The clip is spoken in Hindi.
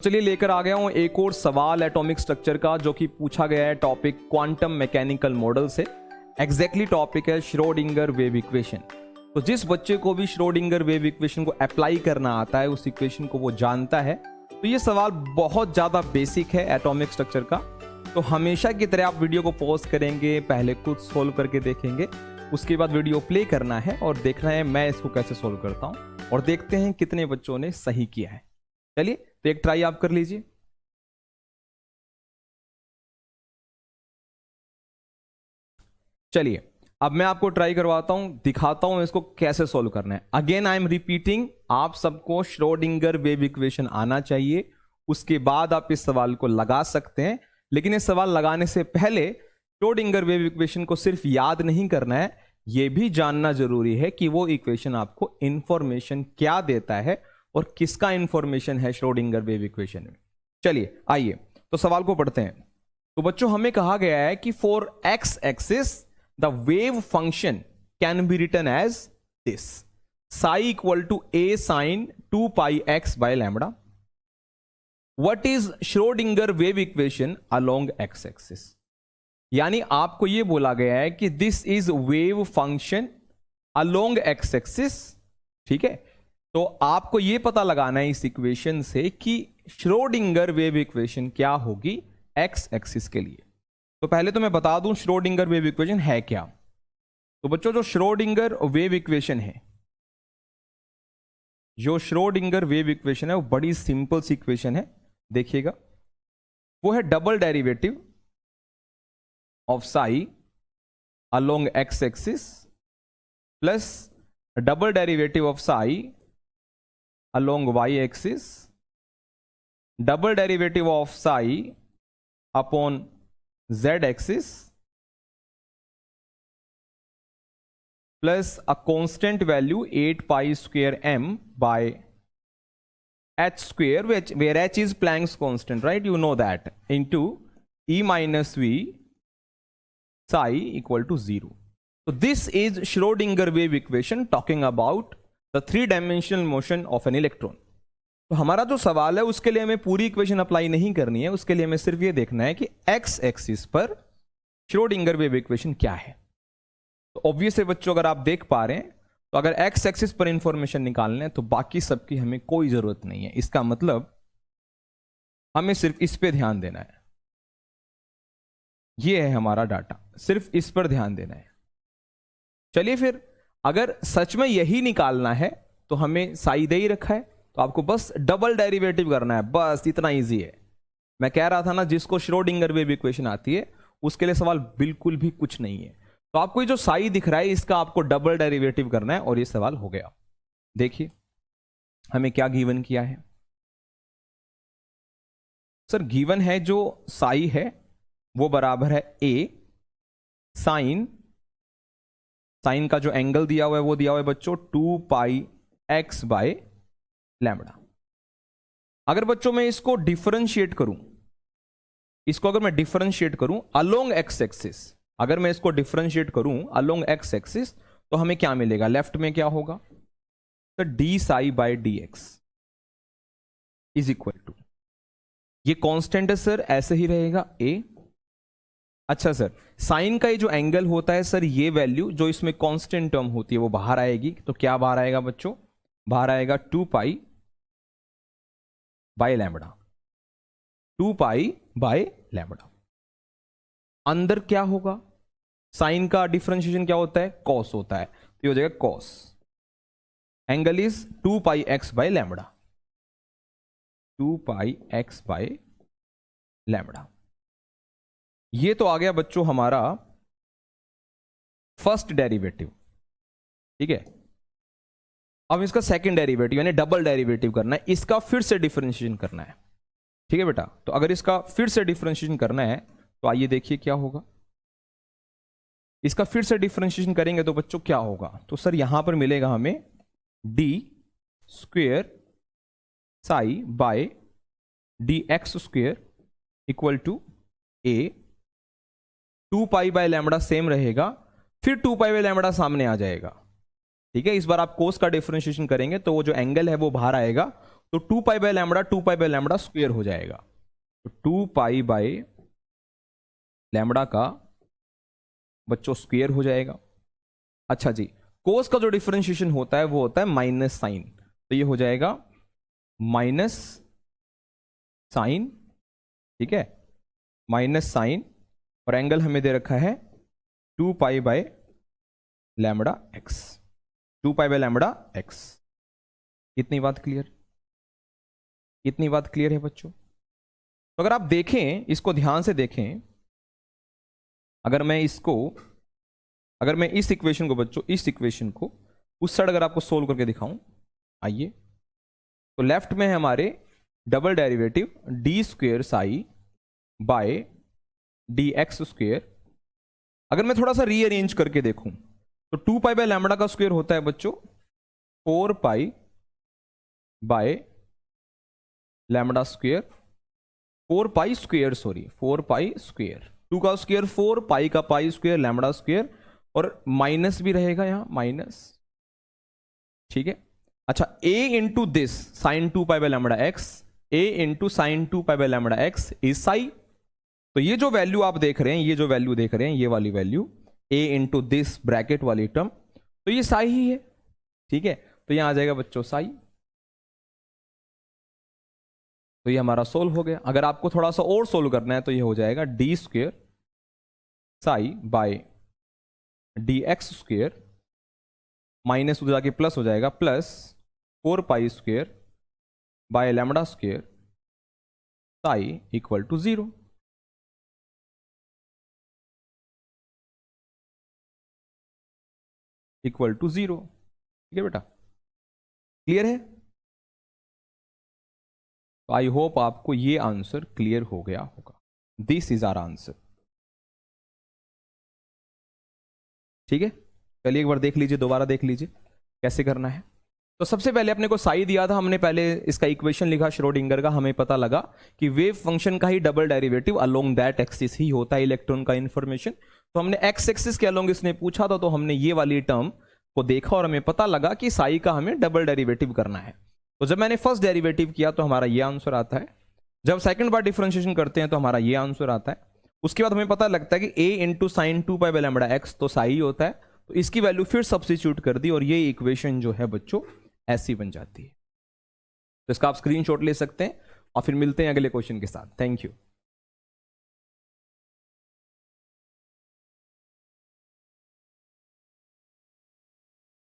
चलिए लेकर आ गया हूं एक और सवाल एटॉमिक स्ट्रक्चर का, जो कि पूछा गया है टॉपिक क्वांटम मैकेनिकल मॉडल से। एग्जैक्टली टॉपिक है श्रोडिंगर वेव इक्वेशन। तो जिस बच्चे को भी श्रोडिंगर वेव इक्वेशन को अप्लाई करना आता है, उस इक्वेशन को वो जानता है, तो ये सवाल बहुत ज्यादा बेसिक है एटॉमिक स्ट्रक्चर का। तो हमेशा की तरह आप वीडियो को पॉज करेंगे, पहले खुद सोल्व करके देखेंगे, उसके बाद वीडियो प्ले करना है और देखना है मैं इसको कैसे सोल्व करता हूं, और देखते हैं कितने बच्चों ने सही किया है। चलिए तो एक ट्राई आप कर लीजिए। चलिए अब मैं आपको ट्राई करवाता हूं, दिखाता हूं इसको कैसे सॉल्व करना है। अगेन आई एम रिपीटिंग, आप सबको श्रोडिंगर वेव इक्वेशन आना चाहिए, उसके बाद आप इस सवाल को लगा सकते हैं। लेकिन इस सवाल लगाने से पहले श्रोडिंगर वेव इक्वेशन को सिर्फ याद नहीं करना है, यह भी जानना जरूरी है कि वो इक्वेशन आपको इंफॉर्मेशन क्या देता है और किसका इंफॉर्मेशन है श्रोडिंगर वेव इक्वेशन में। चलिए आइए तो सवाल को पढ़ते हैं। तो बच्चों हमें कहा गया है कि for x axis the wave function can be written as this, psi equal to a sine 2 pi x by lambda. What is Schrodinger wave equation along x axis. यानी आपको यह बोला गया है कि this is wave function along x axis. ठीक है, तो आपको यह पता लगाना है इस इक्वेशन से कि श्रोडिंगर वेव इक्वेशन क्या होगी एक्स एक्सिस के लिए। तो पहले तो मैं बता दूं श्रोडिंगर वेव इक्वेशन है क्या। तो बच्चों जो श्रोडिंगर वेव इक्वेशन है, जो श्रोडिंगर वेव इक्वेशन है वो बड़ी सिंपल सी इक्वेशन है, देखिएगा। वो है double derivative of Sai along x axis plus double derivative of Sai along y axis, double derivative of psi upon z axis plus a constant value 8 pi square m by h square, where h is Planck's constant, right? You know that, into e minus v psi equal to 0. So this is Schrodinger wave equation talking about the three dimensional motion of an electron. तो हमारा जो सवाल है उसके लिए हमें पूरी इक्वेशन अप्लाई नहीं करनी है, उसके लिए हमें सिर्फ ये देखना है कि एक्स एक्सिस पर श्रोडिंगर वेव इक्वेशन क्या है। तो ऑब्वियस है बच्चों, अगर आप देख पा रहे हैं, तो अगर एक्स एक्सिस पर इंफॉर्मेशन निकालना है तो बाकी सबकी हमें कोई जरूरत नहीं है। इसका मतलब हमें सिर्फ इस पे ध्यान देना है, ये है हमारा डाटा, सिर्फ इस पर ध्यान देना है। चलिए फिर अगर सच में यही निकालना है तो हमें साई दे ही रखा है, तो आपको बस डबल डेरिवेटिव करना है, बस इतना इजी है। मैं कह रहा था ना, जिसको श्रोडिंगर वेव इक्वेशन आती है उसके लिए सवाल बिल्कुल भी कुछ नहीं है। तो आपको ये जो साई दिख रहा है इसका आपको डबल डेरिवेटिव करना है और ये सवाल हो गया। देखिए हमें क्या गिवन किया है सर। गिवन है जो साई है वो बराबर है ए साइन, साइन का जो एंगल दिया हुआ है वो दिया हुआ है बच्चों 2 पाई एक्स बाय लैम्बडा। अगर बच्चों मैं इसको डिफरेंशिएट करूं, इसको अगर मैं डिफरेंशिएट करूं अलोंग एक्स एक्सिस, अगर मैं इसको डिफरेंशिएट करूं अलोंग एक्स एक्सिस, तो हमें क्या मिलेगा, लेफ्ट में क्या होगा, तो d psi by d x is equal to, ये कांस्टेंट है सर, ऐसे ही रहेगा ए। अच्छा सर, साइन का ये जो एंगल होता है सर, ये वैल्यू जो इसमें कांस्टेंट टर्म होती है वो बाहर आएगी। तो क्या बाहर आएगा बच्चों, बाहर आएगा 2 pi by lambda, 2 pi by lambda. अंदर क्या होगा, साइन का डिफरेंशिएशन क्या होता है, कॉस होता है, तो ये हो जाएगा cos, angle is 2 pi x by lambda, 2 pi x by lambda. ये तो आ गया बच्चों हमारा फर्स्ट डेरिवेटिव। ठीक है, अब इसका सेकंड डेरिवेटिव यानी डबल डेरिवेटिव करना है, इसका फिर से डिफरेंशिएशन करना है। ठीक है बेटा, तो अगर इसका फिर से डिफरेंशिएशन करना है तो आइए देखिए क्या होगा। इसका फिर से डिफरेंशिएशन करेंगे तो बच्चों क्या होगा, तो सर यहां पर मिलेगा हमें d square psi by d x square equal to a, 2 pi by lambda same रहेगा, फिर 2 पाई बाय लैम्बडा सामने आ जाएगा। ठीक है, इस बार आप कोस का डिफरेंशिएशन करेंगे तो वो जो एंगल है वो बाहर आएगा तो 2 pi by lambda 2 pi by lambda square हो जाएगा। तो 2 पाई बाय लैम्बडा का बच्चों स्क्वायर हो जाएगा। अच्छा जी, कोस का जो डिफरेंशिएशन होता है वो होता है माइनस साइन, तो ये हो जाएगा माइनस साइन, ठीक है, माइनस साइन, और एंगल हमें दे रखा है 2 pi by lambda x, 2 pi by lambda x. इतनी बात क्लियर, इतनी बात क्लियर है बच्चों? तो अगर आप देखें, इसको ध्यान से देखें, अगर मैं इस इक्वेशन को बच्चों, इस इक्वेशन को उस साइड अगर आपको सोल्व करके दिखाऊं, आइए, तो लेफ्ट में है हमारे double derivative d square psi by d x square. अगर मैं थोड़ा सा रीअरेंज करके देखूं तो 2 पाई बाय लैम्बडा का स्क्वायर होता है बच्चों 4 pi by lambda square, 4 pi square, sorry 4 pi square, 2 का स्क्वायर 4, पाई का पाई स्क्वायर, लैम्बडा स्क्वायर, और माइनस भी रहेगा यहां माइनस, ठीक है। अच्छा, a into this sine 2 pi by lambda x, a into sine 2 pi by lambda x is Sai. तो ये जो वैल्यू आप देख रहे हैं, ये जो वैल्यू देख रहे हैं, ये वाली value a into this bracket वाली टर्म, तो ये साई ही है, ठीक है। तो यहां आ जाएगा बच्चों साई। तो ये हमारा सोल्व हो गया। अगर आपको थोड़ा सा और सोल्व करना है तो ये हो जाएगा d square psi by d x square, minus उधर जाके प्लस हो जाएगा, plus 4 pi square by lambda square psi equal to 0। Equal to 0, ठीक है बेटा, क्लियर है? तो आई होप आपको ये आंसर क्लियर हो गया होगा। दिस इज आवर आंसर, ठीक है। चलिए एक बार देख लीजिए, दोबारा देख लीजिए कैसे करना है। तो सबसे पहले अपने को साई दिया था, हमने पहले इसका इक्वेशन लिखा श्रोडिंगर का, हमें पता लगा कि वेव फंक्शन का ही double derivative along that axis ही होता है इलेक्ट्रॉन का इंफॉर्मेशन। तो हमने एक्स एक्सिस के अलोंग इसने पूछा था, तो हमने ये वाली टर्म को देखा और हमें पता लगा कि साई का हमें डबल डेरिवेटिव करना है। तो जब मैंने फर्स्ट डेरिवेटिव किया तो हमारा ये आंसर आता है, जब सेकंड बार डिफरेंशिएशन करते हैं तो हमारा ये आंसर आता है। उसके बाद हमें पता लगता है कि a into sine 2 pi by lambda x तो साई होता है, तो इसकी वैल्यू फिर सब्स्टिट्यूट कर दी और ये इक्वेशन जो है बच्चों ऐसी बन जाती है। तो इसका आप स्क्रीनशॉट ले सकते हैं और फिर मिलते हैं अगले क्वेश्चन के साथ। Thank you.